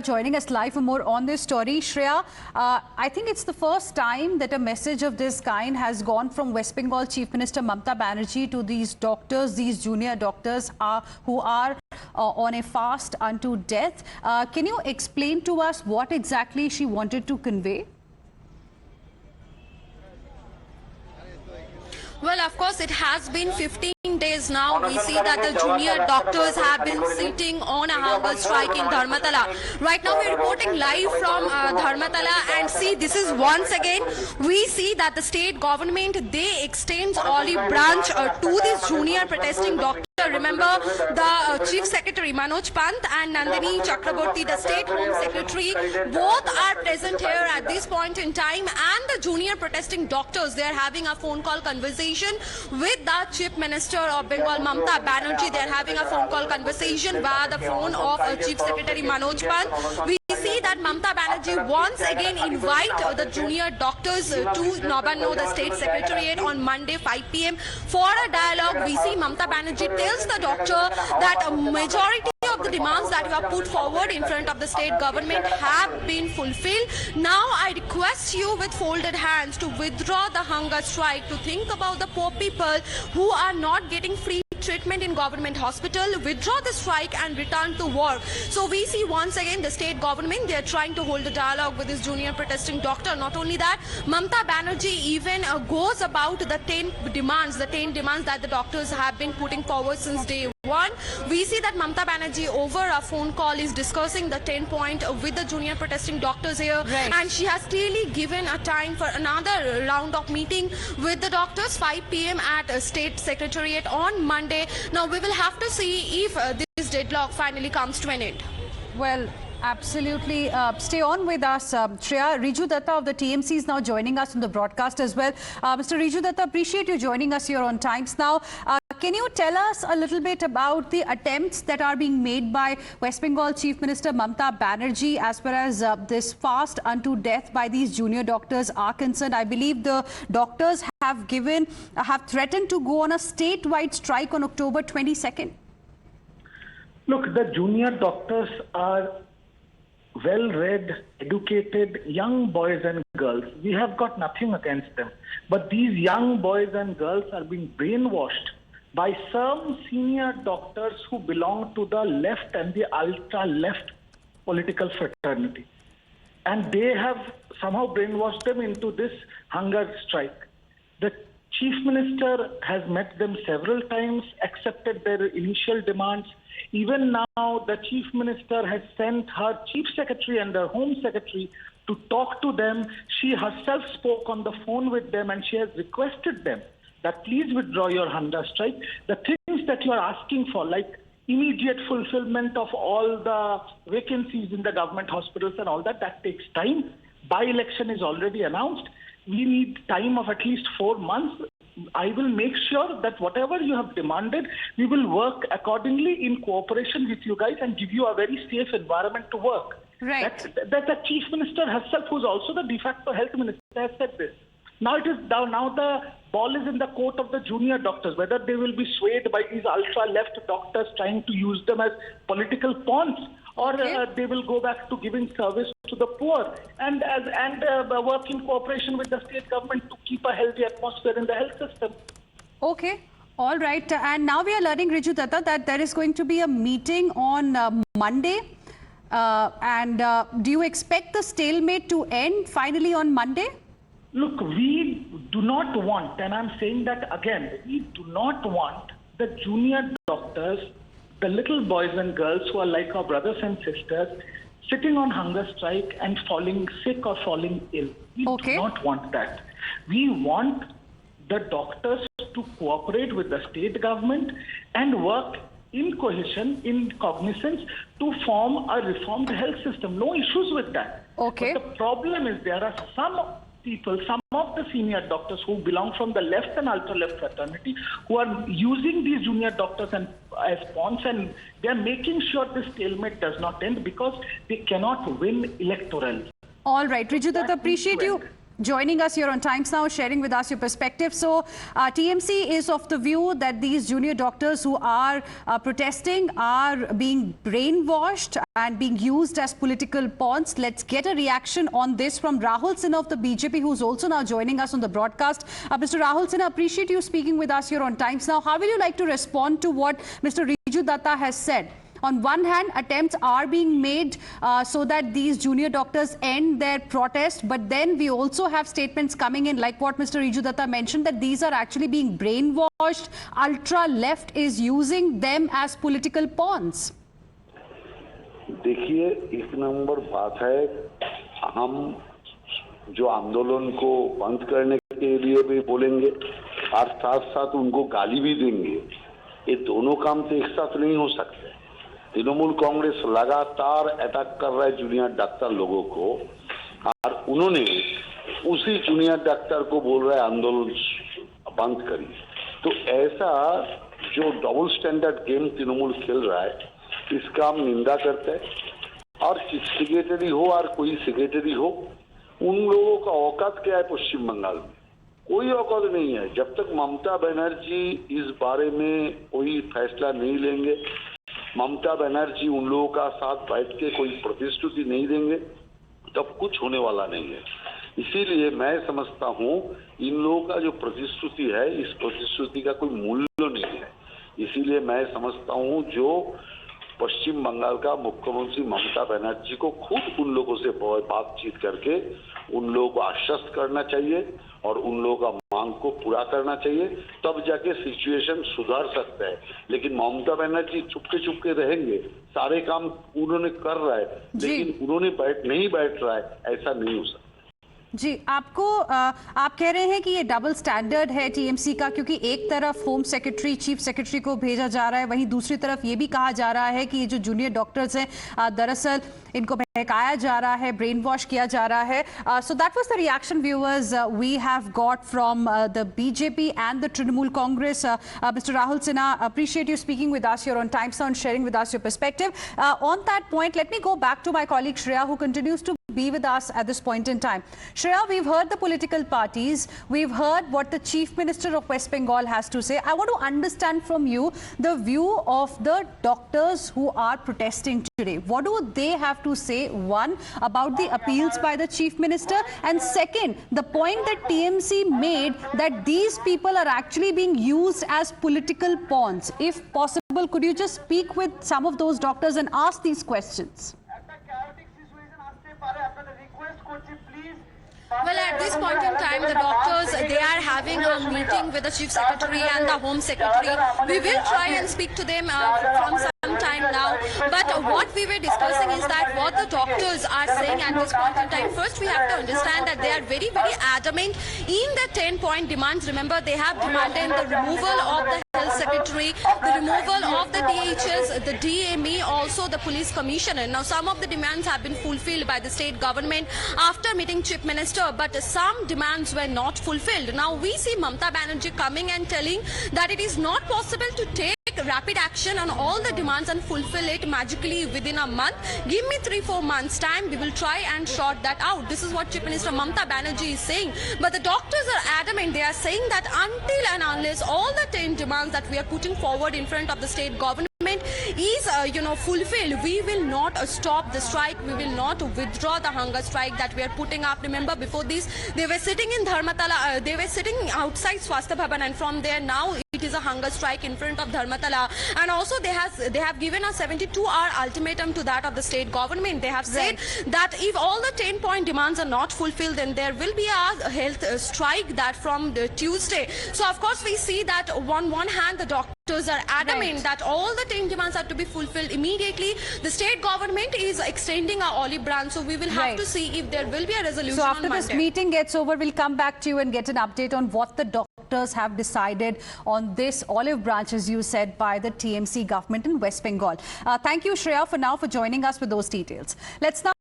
joining us live for more on this story. Shreya, I think it's the first time that a message of this kind has gone from West Bengal Chief Minister Mamata Banerjee to these doctors, these junior doctors who are on a fast unto death. Can you explain to us what exactly she wanted to convey? Well, of course, it has been 15 days now. We see that the junior doctors have been sitting on a hunger strike in Dharmatala. Right now, we're reporting live from Dharmatala, and see, this is once again, we see that the state government, they extends olive branch to this junior protesting doctor. Remember, the Chief Secretary Manoj Pant and Nandini Chakraborty, the State Home Secretary, both are present here at this point in time, and the junior protesting doctors, they are having a phone call conversation with the Chief Minister of Bengal, Mamata Banerjee. They are having a phone call conversation via the phone of Chief Secretary Manoj Pant. We see that Mamata Banerjee once again invite the junior doctors to Nabanno, the State Secretariat, on Monday 5 p.m. for a dialogue. We see Mamata Banerjee tells the doctor that a majority of the demands that you have put forward in front of the state government have been fulfilled. Now I request you with folded hands to withdraw the hunger strike, to think about the poor people who are not getting free treatment in government hospital, withdraw the strike and return to work. So we see once again the state government, they are trying to hold a dialogue with this junior protesting doctor. Not only that, Mamata Banerjee even goes about the 10 demands that the doctors have been putting forward since day one. We see that Mamata Banerjee over a phone call is discussing the 10 point with the junior protesting doctors here, right. And she has clearly given a time for another round of meeting with the doctors 5 p.m. at a State Secretariat on Monday. Now we will have to see if this deadlock finally comes to an end. Well, absolutely. Stay on with us, Shreya. Riju Datta of the TMC is now joining us on the broadcast as well. Mr. Riju Datta, appreciate you joining us here on Times Now. Can you tell us a little bit about the attempts that are being made by West Bengal Chief Minister Mamata Banerjee as far as this fast unto death by these junior doctors are concerned? I believe the doctors have threatened to go on a statewide strike on October 22nd. Look, the junior doctors are well-read, educated, young boys and girls. We have got nothing against them. But these young boys and girls are being brainwashed by some senior doctors who belong to the left and the ultra-left political fraternity. And they have somehow brainwashed them into this hunger strike. The Chief Minister has met them several times, accepted their initial demands. Even now, the Chief Minister has sent her Chief Secretary and her Home Secretary to talk to them. She herself spoke on the phone with them, and she has requested them that please withdraw your hunger strike. The things that you are asking for, like immediate fulfillment of all the vacancies in the government hospitals and all that, that takes time. By-election is already announced. We need time of at least 4 months. I will make sure that whatever you have demanded, we will work accordingly in cooperation with you guys and give you a very safe environment to work. Right. That the Chief Minister herself, who is also the de facto Health Minister, has said this. Now the ball is in the court of the junior doctors, whether they will be swayed by these ultra-left doctors trying to use them as political pawns, or they will go back to giving service to the poor and work in cooperation with the state government to keep a healthy atmosphere in the health system. Okay. All right. And now we are learning, Riju Datta, that there is going to be a meeting on Monday. Do you expect the stalemate to end finally on Monday? Look, we do not want, and I'm saying that again, we do not want the junior doctors, the little boys and girls who are like our brothers and sisters, sitting on hunger strike and falling sick or falling ill. We do not want that. We want the doctors to cooperate with the state government and work in cohesion, in cognizance, to form a reformed health system. No issues with that. Okay. But the problem is there are some people, some of the senior doctors who belong from the left and ultra-left fraternity, who are using these junior doctors as pawns, and they are making sure this stalemate does not end because they cannot win electorally. All right, Riju Datta, appreciate you. joining us here on Times Now, sharing with us your perspective. So, TMC is of the view that these junior doctors who are protesting are being brainwashed and being used as political pawns. Let's get a reaction on this from Rahul Sinha of the BJP, who's also now joining us on the broadcast. Mr. Rahul Sinha, appreciate you speaking with us here on Times Now. How will you like to respond to what Mr. Riju Datta has said? On one hand, attempts are being made so that these junior doctors end their protest. But then we also have statements coming in, like what Mr. Riju Datta mentioned, that these are actually being brainwashed. Ultra-left is using them as political pawns. देखिए, एक number बात है, हम जो आंदोलन को बंद करने के लिए भी बोलेंगे और साथ साथ उनको गाली भी देंगे। ये दोनों काम तो एक साथ नहीं हो सकते। तृणमूल कांग्रेस लगातार अटैक कर रहा है जूनियर डॉक्टर लोगों को और उन्होंने उसी जूनियर डॉक्टर को बोल रहा है आंदोलन बंद करिए। तो ऐसा जो डबल स्टैंडर्ड गेम तृणमूल खेल रहा है, इसका हम निंदा करते हैं। और सेक्रेटरी हो और कोई सेक्रेटरी हो, उन लोगों का औकात क्या है पश्चिम बंगाल में? कोई औकात नहीं है। जब तक ममता बनर्जी इस बारे में कोई फैसला नहीं लेंगे, ममता बनर्जी उन लोगों का साथ बैठ के कोई प्रतिश्रुति नहीं देंगे, तब कुछ होने वाला नहीं है। इसीलिए मैं समझता हूं इन लोगों का जो प्रतिश्रुति है, इस प्रतिश्रुति का कोई मूल्य नहीं है। इसीलिए मैं समझता हूं जो पश्चिम बंगाल का मुख्यमंत्री ममता बनर्जी को खुद उन लोगों से बातचीत करके उन लोगों को आश्वस्त करना चाहिए और उन लोगों का मांग को पूरा करना चाहिए, तब जाके सिचुएशन सुधर सकता है। लेकिन ममता बनर्जी चुपके रहेंगे, सारे काम उन्होंने कर रहा है, लेकिन उन्होंने नहीं बैठ रहा है, ऐसा नहीं हो सकता। जी, आपको आप कह रहे हैं कि ये डबल स्टैंडर्ड है टीएमसी का, क्योंकि एक तरफ होम सेक्रेटरी, चीफ सेक्रेटरी को भेजा जा रहा है, वहीं दूसरी तरफ ये भी कहा जा रहा है कि ये जो जूनियर डॉक्टर्स हैं, दरअसल इनको बहकाया जा रहा है, ब्रेन वॉश किया जा रहा है। So that was the reaction viewers we have got from the BJP and the Trinamool Congress. Mr. Rahul Sinha, appreciate you speaking with us here on Times Now and sharing with us your perspective. On that point, let me go back to my colleague Shreya, who continues to be with us at this point in time. Shreya, we've heard the political parties, we've heard what the Chief Minister of West Bengal has to say. I want to understand from you the view of the doctors who are protesting today. What do they have to say, one, about the appeals by the Chief Minister, and second, the point that TMC made that these people are actually being used as political pawns. If possible, could you just speak with some of those doctors and ask these questions? Well, at this point in time, the doctors, they are having a meeting with the Chief Secretary and the Home Secretary. We will try and speak to them from some time now. But what we were discussing is that what the doctors are saying at this point in time, first we have to understand that they are very, very adamant in the 10-point demands. Remember, they have demanded the removal of the Health Secretary, the removal of the DHS, the DME, also the Police Commissioner. Now, some of the demands have been fulfilled by the state government after meeting Chief Minister, but some demands were not fulfilled. Now, we see Mamata Banerjee coming and telling that it is not possible to take rapid action on all the demands and fulfill it magically within a month. Give me 3-4 months time, we will try and sort that out. This is what Chief Minister Mamata Banerjee is saying. But the doctors are adamant. They are saying that until and unless all the 10 demands that we are putting forward in front of the state government is fulfilled, we will not stop the strike. We will not withdraw the hunger strike that we are putting up. Remember, before this they were sitting in Dharmatala, they were sitting outside Swasthya Bhavan, and from there now it is a hunger strike in front of Dharmatala. And also they have given a 72-hour ultimatum to that of the state government. They have said that if all the 10-point demands are not fulfilled, then there will be a health strike that from the Tuesday. So of course we see that on one hand the doctors are adamant that all the 10 demands are to be fulfilled immediately. The state government is extending our olive branch, so we will have to see if there will be a resolution. So after on this Monday. meeting gets over, we'll come back to you and get an update on what the doctors have decided on this olive branch, as you said, by the TMC government in West Bengal. Thank you, Shreya, for now for joining us with those details. Let's now